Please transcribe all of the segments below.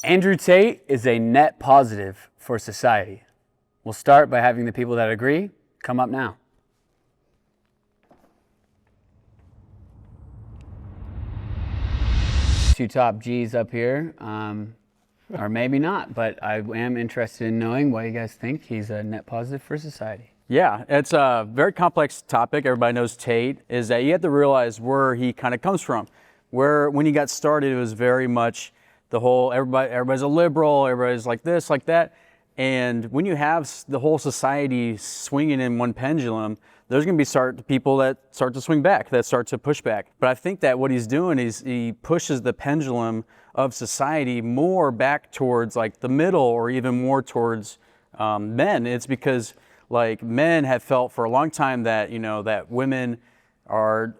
Andrew Tate is a net positive for society. We'll start by having the people that agree come up now. Two top G's up here, or maybe not, but I am interested in knowing why you guys think he's a net positive for society. Yeah, it's a very complex topic. Everybody knows Tate, is that you have to realize where he kind of comes from. Where when he got started, it was very much the whole, everybody's a liberal, everybody's like this, like that. And when you have the whole society swinging in one pendulum, there's going to be people that start to swing back, that start to push back. But I think that what he's doing is he pushes the pendulum of society more back towards like the middle, or even more towards men. It's because like men have felt for a long time that, you know, that women are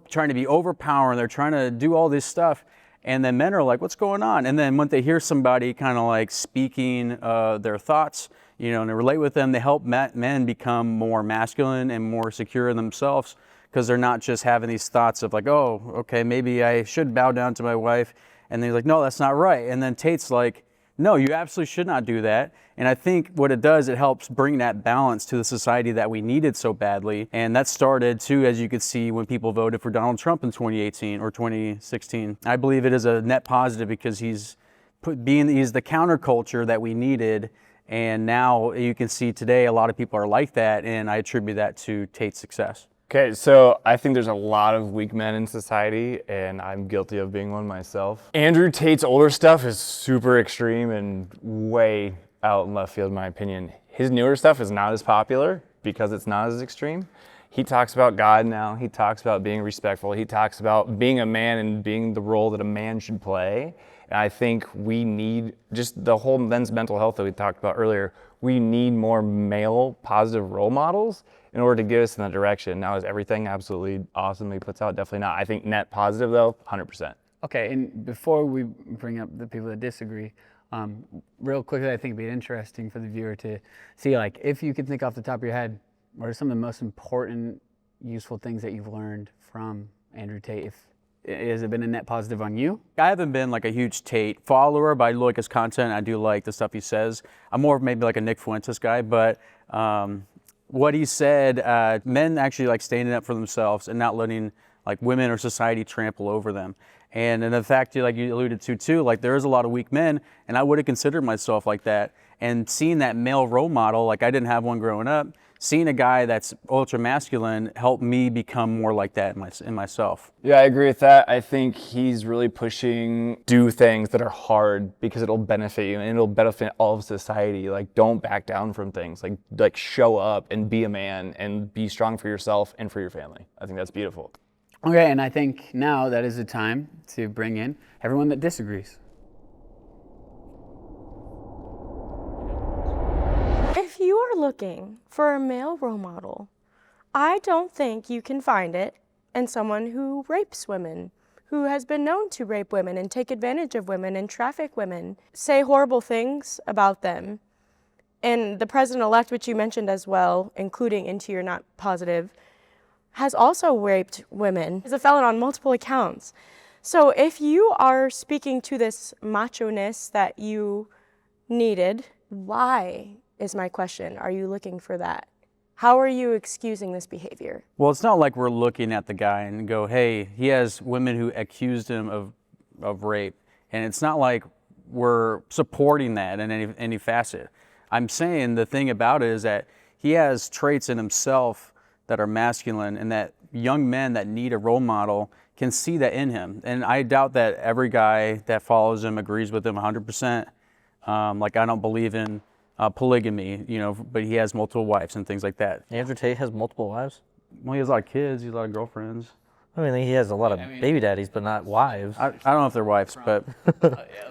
trying to be overpowering, they're trying to do all this stuff. And then men are like, what's going on? And then when they hear somebody kind of like speaking their thoughts, you know, and they relate with them, they help men become more masculine and more secure in themselves, because they're not just having these thoughts of like, oh, okay, maybe I should bow down to my wife. And they're like, no, that's not right. And then Tate's like, no, you absolutely should not do that. And I think what it does, it helps bring that balance to the society that we needed so badly. And that started too, as you could see, when people voted for Donald Trump in 2018 or 2016. I believe it is a net positive because he's the counterculture that we needed. And now you can see today a lot of people are like that. And I attribute that to Tate's success. Okay, so I think there's a lot of weak men in society, and I'm guilty of being one myself. Andrew Tate's older stuff is super extreme and way out in left field, in my opinion. His newer stuff is not as popular because it's not as extreme. He talks about God now. He talks about being respectful. He talks about being a man and being the role that a man should play. And I think we need just the whole men's mental health that we talked about earlier. We need more male positive role models in order to get us in that direction. Now, is everything absolutely awesome he puts out? Definitely not. I think net positive though, 100%. Okay, and before we bring up the people that disagree, real quickly, I think it'd be interesting for the viewer to see, like, if you could think off the top of your head, what are some of the most important, useful things that you've learned from Andrew Tate? Has it been a net positive on you? I haven't been like a huge Tate follower, but I do like his content. I do like the stuff he says. I'm more of maybe like a Nick Fuentes guy, but what he said, men actually like standing up for themselves and not letting like women or society trample over them. And in fact, like you alluded to too, like there is a lot of weak men, and I would have considered myself like that. And seeing that male role model, like I didn't have one growing up, seeing a guy that's ultra masculine helped me become more like that in myself. Yeah, I agree with that. I think he's really pushing do things that are hard because it'll benefit you and it'll benefit all of society. Like, don't back down from things. Like show up and be a man and be strong for yourself and for your family. I think that's beautiful. Okay, and I think now that is the time to bring in everyone that disagrees. If you are looking for a male role model, I don't think you can find it in someone who rapes women, who has been known to rape women and take advantage of women and traffic women, say horrible things about them. And the president-elect, which you mentioned as well, including into your not positive, has also raped women. He's a felon on multiple accounts. So if you are speaking to this macho-ness that you needed, why is my question? Are you looking for that? How are you excusing this behavior? Well, it's not like we're looking at the guy and go, hey, he has women who accused him of rape. And it's not like we're supporting that in any facet. I'm saying the thing about it is that he has traits in himself that are masculine, and that young men that need a role model can see that in him. And I doubt that every guy that follows him agrees with him 100%. Like, I don't believe in polygamy, you know, but he has multiple wives and things like that. Andrew Tate has multiple wives? Well, he has a lot of kids, he has a lot of girlfriends. I mean, he has a lot of baby daddies, but not wives. I don't know if they're wives, but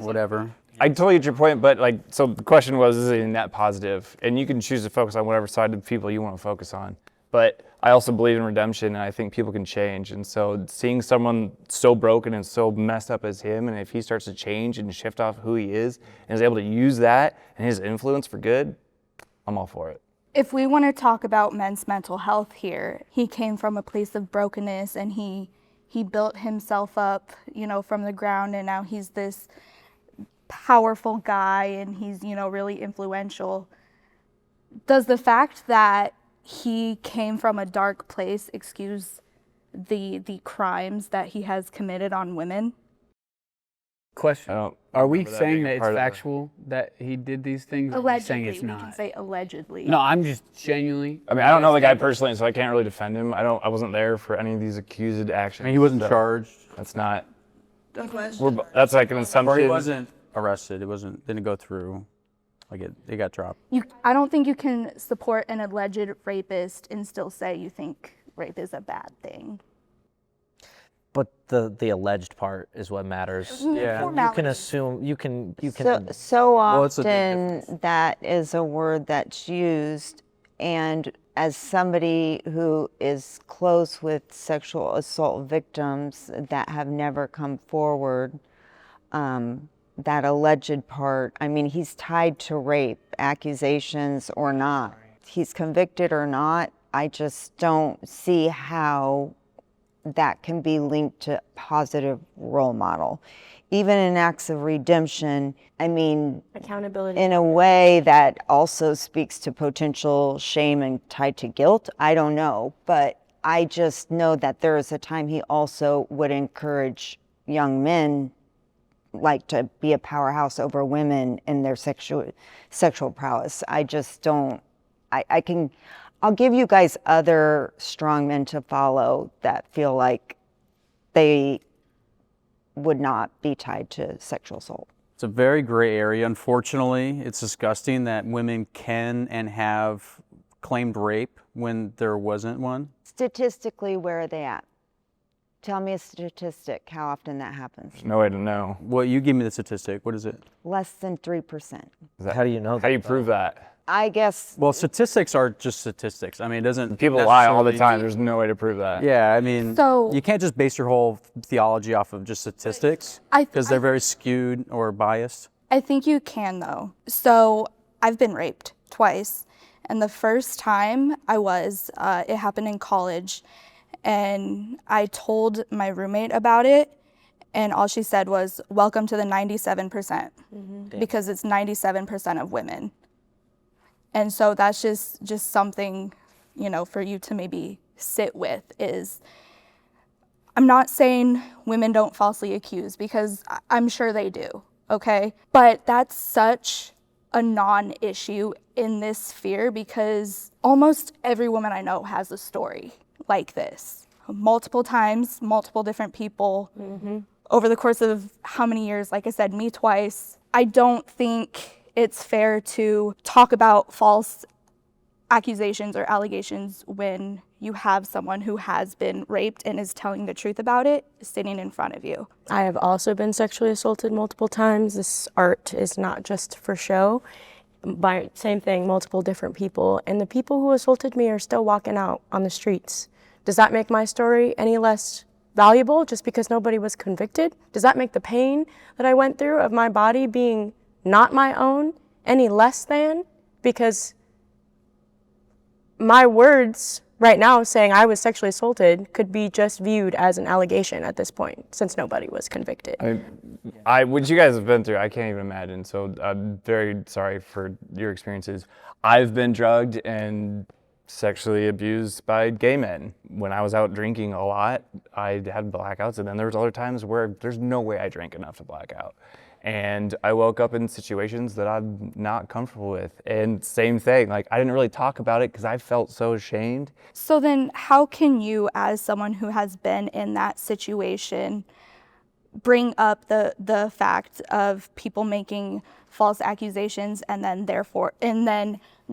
whatever. I totally get your point, but like, so the question was, is it a net positive? And you can choose to focus on whatever side of people you want to focus on. But I also believe in redemption, and I think people can change. And so seeing someone so broken and so messed up as him, and if he starts to change and shift off who he is and is able to use that and his influence for good, I'm all for it. If we want to talk about men's mental health here, he came from a place of brokenness, and he built himself up, you know, from the ground, and now he's this powerful guy and he's, you know, really influential. Does the fact that he came from a dark place excuse the crimes that he has committed on women? Question. Are we saying that it's part of the- factual that he did these things? Or are we saying Allegedly, it's we not? can say allegedly. No, I'm just genuinely. I mean, I don't know the guy personally, so I can't really defend him. I wasn't there for any of these accused actions. I mean, he wasn't so charged, That's not. Okay. That's like an assumption. or he wasn't arrested. It didn't go through. Like it got dropped. I don't think you can support an alleged rapist and still say you think rape is a bad thing. But the alleged part is what matters. Yeah. You can assume, you can. So Well, it's a big often that is a word that's used, and as somebody who is close with sexual assault victims that have never come forward, that alleged part, I mean, he's tied to rape accusations or not. He's convicted or not, I just don't see how that can be linked to positive role model. Even in acts of redemption, I mean, Accountability. in a way that also speaks to potential shame and tied to guilt, I don't know. But I just know that there is a time he also would encourage young men like to be a powerhouse over women in their sexual prowess. I just don't, I'll give you guys other strong men to follow that feel like they would not be tied to sexual assault. It's a very gray area. Unfortunately, it's disgusting that women can and have claimed rape when there wasn't one. Statistically, where are they at? Tell me a statistic, how often that happens. There's no way to know. Well, you give me the statistic. What is it? Less than 3%. How do you know How do you prove that? I guess Well, statistics are just statistics. I mean, it doesn't. People lie all the necessarily- time. There's no way to prove that. Yeah, I mean, So- you can't just base your whole theology off of just statistics because they're very skewed or biased. I think you can though. So I've been raped twice. And the first time it happened in college. And I told my roommate about it. And all she said was, welcome to the 97%. Because it's 97% of women. And so that's just something, you know, for you to maybe sit with is, I'm not saying women don't falsely accuse because I'm sure they do, okay? But that's such a non-issue in this sphere because almost every woman I know has a story like this. Multiple times, multiple different people over the course of how many years, like I said, me twice. I don't think it's fair to talk about false accusations or allegations when you have someone who has been raped and is telling the truth about it sitting in front of you. I have also been sexually assaulted multiple times. This art is not just for show. By same thing, multiple different people. And the people who assaulted me are still walking out on the streets. Does that make my story any less valuable just because nobody was convicted? Does that make the pain that I went through of my body being not my own any less than? Because my words right now saying I was sexually assaulted could be just viewed as an allegation at this point since nobody was convicted. I mean, what you guys have been through, I can't even imagine. So I'm very sorry for your experiences. I've been drugged and sexually abused by gay men. When I was out drinking a lot, I had blackouts, and then there was other times where there's no way I drank enough to black out. And I woke up in situations that I'm not comfortable with. And same thing, like I didn't really talk about it because I felt so ashamed. So then how can you, as someone who has been in that situation, bring up the fact of people making false accusations and then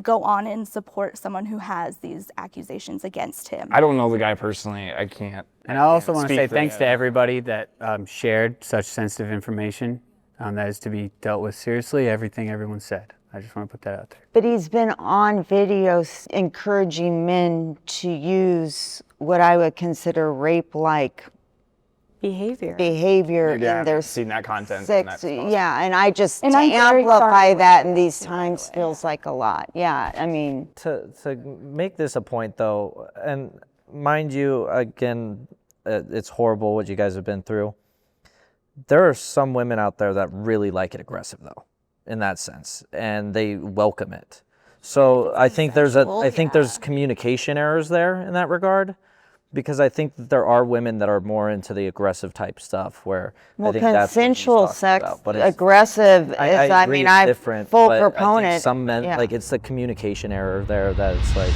go on and support someone who has these accusations against him? I don't know the guy personally. I can't. And I also want to speak say for thanks him. to everybody that shared such sensitive information. That is to be dealt with seriously, everything everyone said. I just want to put that out there. But he's been on videos encouraging men to use what I would consider rape-like Behavior. behavior Yeah, in their seen that content. sex. Yeah, and I just, And to I'm very amplify sorry. that in these times feels like a lot. Yeah, I mean, To make this a point though, and mind you, again, it's horrible what you guys have been through. There are some women out there that really like it aggressive though, in that sense, and they welcome it. So I think there's there's communication errors there in that regard, because I think that there are women that are more into the aggressive type stuff where Well, I think that's what he's consensual talking sex, about. But it's, aggressive is, I agree mean, it's I'm different, full but I think proponent. some men, yeah. like it's the communication error there that it's like.